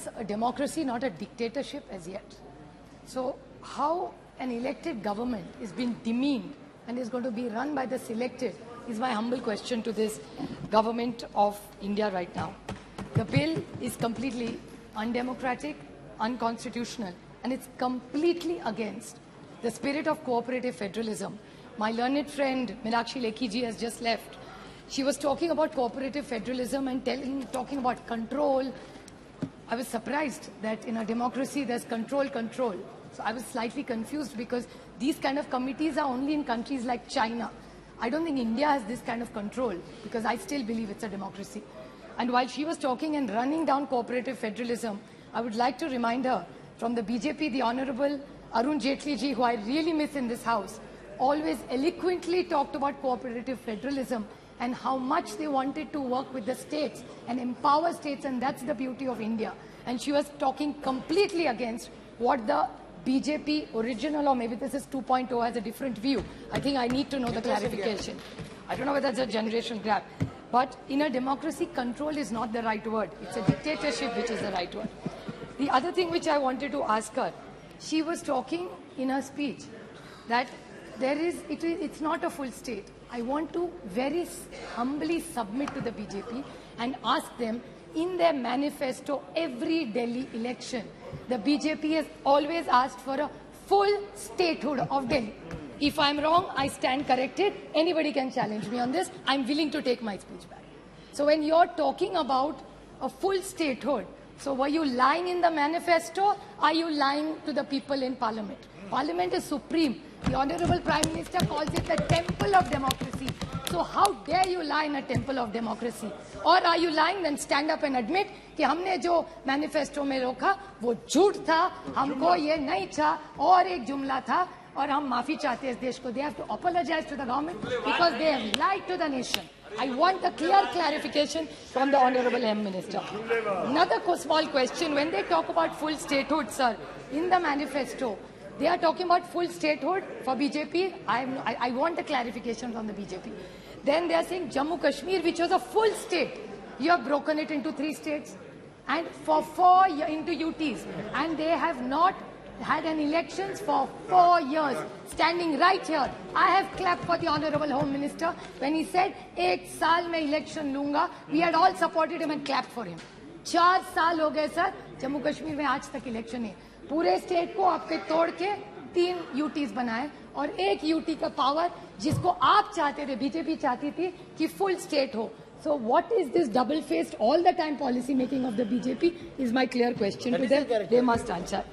us a democracy, not a dictatorship as yet. So how an elected government is being demeaned and is going to be run by the selected is my humble question to this government of India right now. The bill is completely undemocratic, unconstitutional, and it's completely against the spirit of cooperative federalism. My learned friend Meenakshi Lekhi ji has just left. She was talking about cooperative federalism and talking about control. I was surprised that in a democracy there's control. So I was slightly confused because these kind of committees are only in countries like China. I don't think India has this kind of control because I still believe it's a democracy. And while she was talking and running down cooperative federalism, I would like to remind her from the BJP, the Honorable Arun Jaitley ji, who I really miss in this house, always eloquently talked about cooperative federalism and how much they wanted to work with the states and empower states, and that's the beauty of India. And she was talking completely against what the BJP original, or maybe this is 2.0, has a different view. I think I need to know the clarification. I don't know whether it's a generation gap. But in a democracy, control is not the right word. It's a dictatorship which is the right word. The other thing which I wanted to ask her, she was talking in her speech that it's not a full state. I want to very humbly submit to the BJP and ask them, in their manifesto, every Delhi election, the BJP has always asked for a full statehood of Delhi. If I'm wrong, I stand corrected. Anybody can challenge me on this. I'm willing to take my speech back. So when you're talking about a full statehood, so were you lying in the manifesto? Are you lying to the people in Parliament? Parliament is supreme. The Honorable Prime Minister calls it the temple of democracy. So how dare you lie in a temple of democracy? Or are you lying? Then stand up and admit कि हमने जो manifesto में रोका वो झूठ था, हमको ये नहीं था, और एक जुमला था, और हम माफी चाहते हैं इस देश को. They have to apologize to the government because they have lied to the nation. I want a clear clarification from the Honorable M Minister. Another small question: when they talk about full statehood, sir, in the manifesto, they are talking about full statehood for BJP. I want a clarification from the BJP. Then they are saying Jammu Kashmir, which was a full state, you have broken it into 3 states and for 4 into UTs, and they have not had an elections for 4 years. Standing right here, I have clapped for the Honorable Home Minister when he said, "Ek saal mein election lunga." We had all supported him and clapped for him. 4 साल हो गए sir, Jammu Kashmir में आज तक election नहीं. पूरे state को आपके तोड़ के 3 यूटीज बनाए और 1 यूटी का पावर जिसको आप चाहते थे, बीजेपी चाहती थी कि फुल स्टेट हो. So what is this double-faced all the time policy making of the BJP is my clear question to them. They must answer.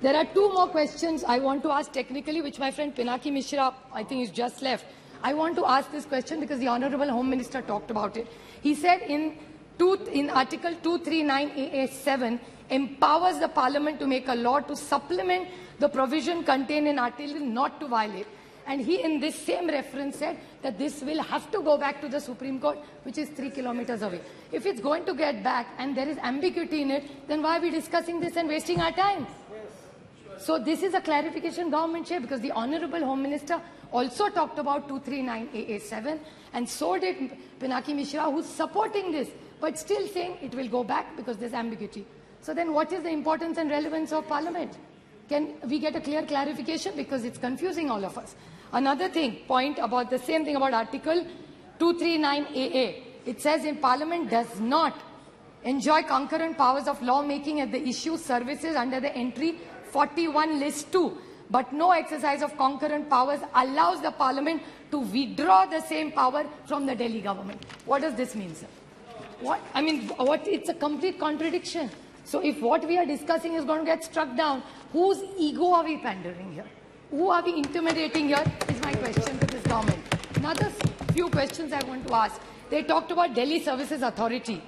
There are 2 more questions I want to ask technically, which my friend Pinaki Mishra, I think, is just left. I want to ask this question because the Honorable Home Minister talked about it. He said in Article 239AA7 empowers the Parliament to make a law to supplement the provision contained in Article not to violate. And he, in this same reference, said that this will have to go back to the Supreme Court, which is 3 kilometers away. If it's going to get back and there is ambiguity in it, then why are we discussing this and wasting our time? So this is a clarification government share, because the Honorable Home Minister also talked about 239AA7, and so did Pinaki Mishra, who's supporting this, but still saying it will go back because there's ambiguity. So then what is the importance and relevance of Parliament? Can we get a clear clarification? Because it's confusing all of us. Another point about the same thing about Article 239AA. It says in Parliament does not enjoy concurrent powers of lawmaking at the issue services under the entry 41 list 2. But no exercise of concurrent powers allows the Parliament to withdraw the same power from the Delhi government. What does this mean, sir? It's a complete contradiction. So if what we are discussing is going to get struck down, whose ego are we pandering here? Who are we intimidating here is my question to this government. Another few questions I want to ask. They talked about Delhi Services Authority.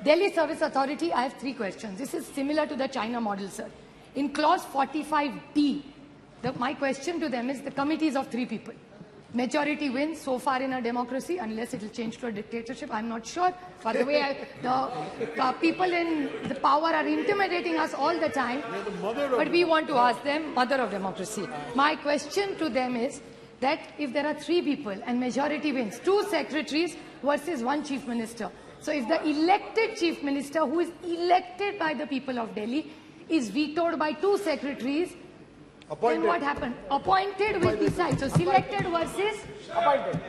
Delhi Service Authority, I have 3 questions. This is similar to the China model, sir. In clause 45D, my question to them is the committees of 3 people. Majority wins so far in a democracy, unless it will change to a dictatorship. I'm not sure. By the way, the people in the power are intimidating us all the time. But we want to ask them, mother of democracy. My question to them is that if there are 3 people and majority wins, 2 secretaries versus 1 chief minister. So if the elected chief minister, who is elected by the people of Delhi, is vetoed by 2 secretaries, then what happened? Appointed will decide. So selected versus appointed.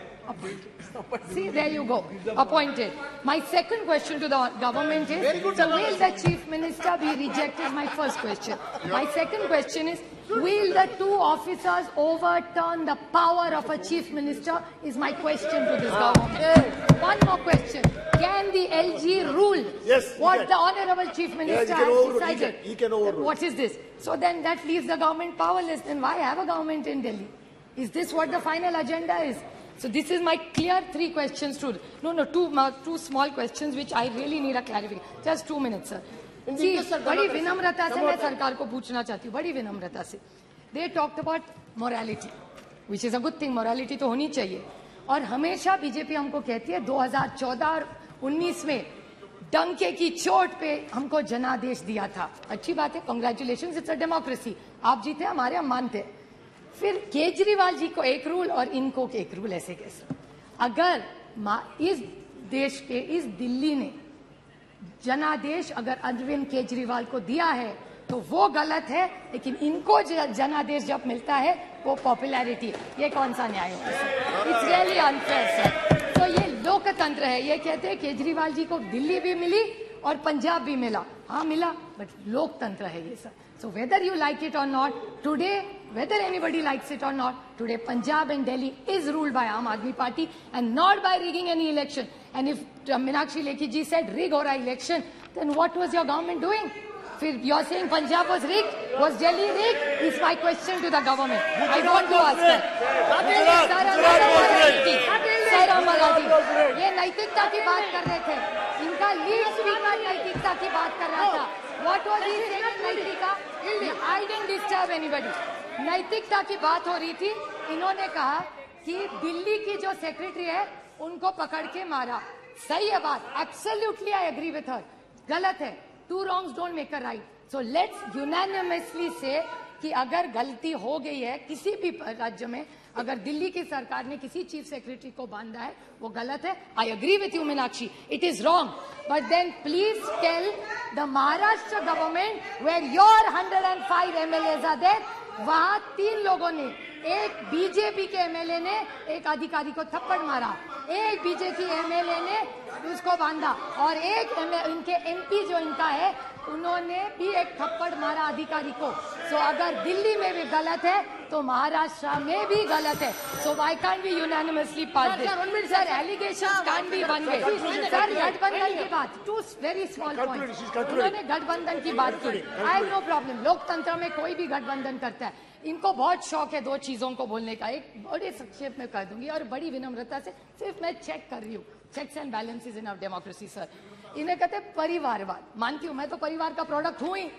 See, there you go. Appointed. My second question to the government is, so will the chief minister be rejected? My first question. My second question is, will the 2 officers overturn the power of a chief minister? Is my question to this government. One more question. Can the LG rule what the honorable chief minister has decided? He can overrule. What is this? So then that leaves the government powerless. Then why have a government in Delhi? Is this what the final agenda is? So this is my clear 3 questions to, two small questions which I really need a clarification. Just 2 minutes, sir. See, बड़ी विनम्रता से मैं सरकार को पूछना चाहती हूँ, बड़ी विनम्रता से. They talked about morality, which is a good thing. Morality तो होनी चाहिए. और हमेशा बीजेपी हमको कहती है 2014 और 19 में डंके की चोट पे हमको जनादेश दिया था. अच्छी बात है, कांग्रेचुलेशंस, इट्स अ डेमोक्रेसी. आप जीते, हमारे हम मानते हैं. फिर केजरीवाल जी को एक रूल और इनको एक रूल, ऐसे कैसे? अगर इस देश के, इस दिल्ली ने जनादेश अगर अरविंद केजरीवाल को दिया है तो वो गलत है, लेकिन इनको जनादेश जब मिलता है वो पॉपुलैरिटी. ये कौन सा न्याय होगा sir? It's really unfair sir. तो ये लोकतंत्र है. ये कहते हैं केजरीवाल जी को दिल्ली भी मिली और पंजाब भी मिला. हाँ मिला, बट लोकतंत्र है ये sir. So whether you like it or not, today, whether anybody likes it or not, today Punjab and Delhi is ruled by Aam Aadmi Party and not by rigging any election. And if Meenakshi Lekhi ji said rig or election, then what was your government doing? You are saying Punjab was rigged? Was Delhi rigged? Is my question to the government. I want to ask that. Sir Amalaji, ये नैतिकता की बात कर रहे थे. इनका lead speaker नैतिकता की बात कर रहा था. What was he saying? नैतिकता? I didn't disturb anybody. नैतिकता की बात हो रही थी. इन्होंने कहा कि दिल्ली की जो सेक्रेटरी है उनको पकड़ के मारा. सही है बात. Absolutely I agree with her. गलत है. 2 wrongs don't make a right. So let's unanimously say कि अगर गलती हो गई है किसी भी राज्य में, अगर दिल्ली की सरकार ने किसी चीफ सेक्रेटरी को बांधा है वो गलत है. I agree with you, Meenakshi. It is wrong. But then please tell the Maharashtra government where your 105 MLAs are there, वहाँ 3 लोगों ने, एक बीजेपी के एमएलए ने एक अधिकारी को थप्पड़ मारा, एक बीजेपी एमएलए ने उसको बांधा, और एक इनके एमपी जो इनका है उन्होंने भी एक थप्पड़ मारा अधिकारी को. सो अगर दिल्ली में भी गलत है तो महाराष्ट्र में भी गलत है. So why can't be unanimously pass this? Sir allegations can't be one way. Sir गठबंधन की बात, 2 वेरी स्मॉल पॉइंट्स. उन्होंने गठबंधन की बात की. I have no problem. लोकतंत्र में कोई भी गठबंधन करता है. इनको बहुत शौक है 2 चीजों को बोलने का. एक बड़े संक्षेप में कह दूंगी और बड़ी विनम्रता से, सिर्फ मैं चेक कर रही हूँ. Checks and balances in our democracy sir. इन्हें कहते हैं परिवारवाद. मानती हूँ, मैं तो परिवार का प्रोडक्ट हूँ ही.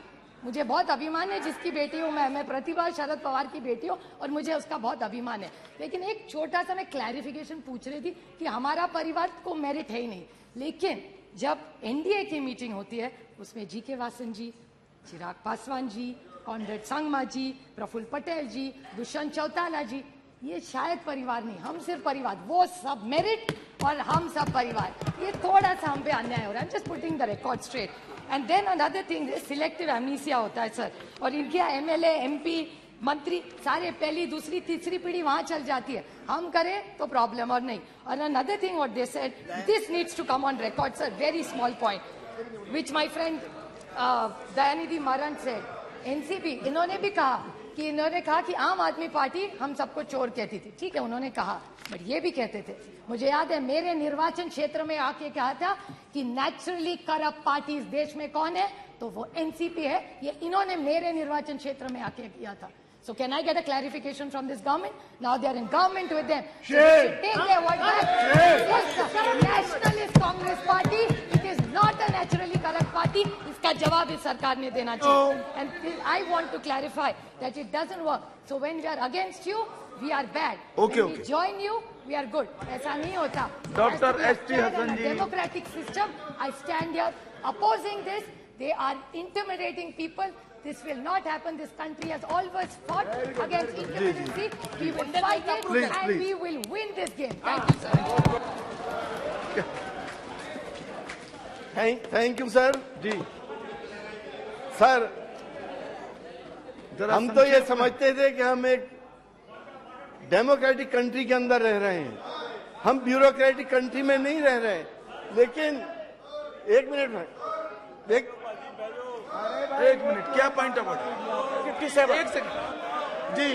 मुझे बहुत अभिमान है जिसकी बेटी हूँ मैं प्रतिभा शरद पवार की बेटी हूँ और मुझे उसका बहुत अभिमान है. लेकिन एक छोटा सा मैं क्लैरिफिकेशन पूछ रही थी कि हमारा परिवार को मेरिट है ही नहीं. लेकिन जब एनडीए की मीटिंग होती है उसमें जीके वासन जी, चिराग पासवान जी, कॉनरेड संगमा जी, प्रफुल्ल पटेल जी, दुष्यंत चौटाला जी, ये शायद परिवार नहीं, हम सिर्फ परिवार. वो सब मेरिट और हम सब परिवार. ये थोड़ा सा हम पे अन्याय हो रहा है. Just putting the record straight. And then another thing, selective amnesia होता है सर. और इनके एमएलए, एमपी, मंत्री सारे पहली, दूसरी, तीसरी पीढ़ी वहां चल जाती है. हम करें तो प्रॉब्लम और नहीं. और another thing what they said, this needs to come on record sir. Very small point which my friend Dayanidhi Maran said. NCP, इन्होंने भी कहा कि आम आदमी पार्टी हम सबको चोर कहती थी. ठीक है, उन्होंने कहा, बट ये भी कहते थे, मुझे याद है मेरे निर्वाचन क्षेत्र में आके कहा था कि नेचुरली करप्ट पार्टी इस देश में कौन है, तो वो एनसीपी है. ये इन्होंने मेरे निर्वाचन क्षेत्र में आके किया था. So can I get a clarification from this government? Now they are in government with them. So they should take their word back. Yes, Nationalist Congress Party, it is not a naturally corrupt party. इसका जवाब इस सरकार ने देना चाहिए. And I want to clarify that it doesn't work. So when we are against you, we are bad. When we join you, we are good. ऐसा नहीं होता. Dr. S.T. Hassan ji. Democratic system. I stand here opposing this. They are intimidating people. This will not happen. This country has always fought against intimidacy. We will fight it and we will win this game. Thank you, sir. Thank you sir. जी sir, जरा हम तो ये समझते थे कि हम एक डेमोक्रेटिक कंट्री के अंदर रह रहे हैं, हम ब्यूरोक्रेटिक कंट्री में नहीं रह रहे हैं। लेकिन एक मिनट, एक मिनट, क्या पॉइंट ऑफ ऑर्डर? 57 एक सेकंड जी।